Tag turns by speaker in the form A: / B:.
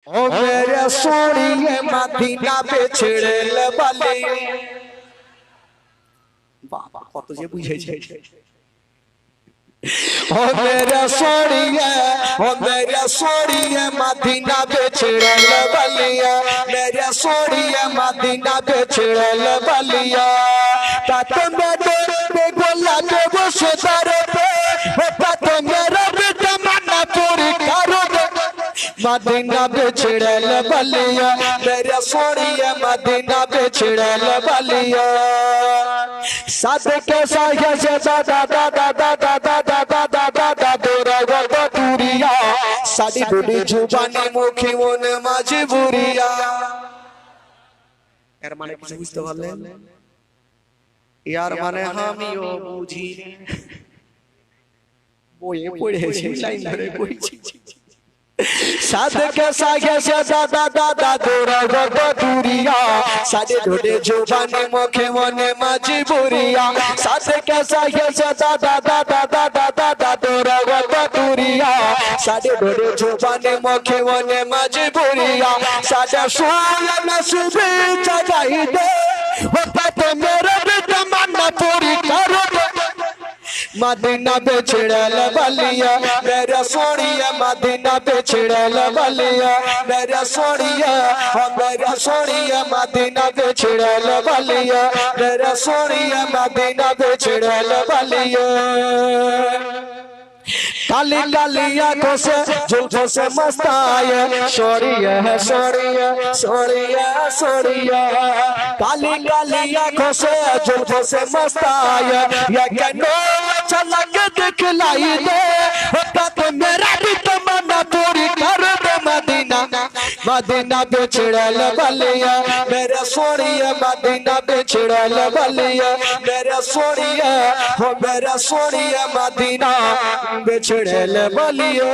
A: ओ मेरे सोनिए मदीना बिछड़ल बले बाबा কত যে বুঝেছে ओ मेरे सोनिए मदीना बिछड़ल बलिया मेरे सोनिए मदीना बिछड़ल बलिया तत में दे गोला के वो सदर पे तत मेरा तमन्ना पूरी करो मदीना बिछड़ल बलिया मेरे सोनिए मदीना बिछड़ल बलिया साथ के साया से दादा दादा दादा दादा दादा दादा तोरा गत दूरिया साडी बुड़ी जुबानी मुखी मन माझे बुरिया यार माने কিছু বুঝতে পারলেন यार माने আমিও বুঝি বইয়ে পড়েছি লাইন ধরে পড়েছি साथ के साया से दादा दादा तोरा गत दूरिया साडे ढोडे जुबानी मुखे मने माझी बुरिया साथ के साया से दादा दादा दादा दादा तोरा गत दूरिया साडे ढोडे जुबानी मुखे मने माझी बुरिया साडे सोया नसीबे जगाई दे ओ बात मेरा तमन्ना पूरी करो मदीना बिछड़ल बलिया मेरा सोनिया मदीना बिछड़ल बलिया मेरा सोनिया मदीना बिछड़ल बलिया मेरा सोनिया मदीना बिछड़ल बलिया काली काली आंखों से जुल्फों से मस्ताया सोनिया है सोनिया सोनिया सोनिया काली काली आंखों से जुल्फों से मस्ताया ये कनो झलक दिखलाई दे तो मेरा भी तमन्ना पूरी कर दे मदीना मदीना बिछड़ल बलिया मेरा सोनिया मदीना बिछड़ल बलिया मेरा सोनिया हो मेरा सोनिया मदीना बिछड़ल बलिया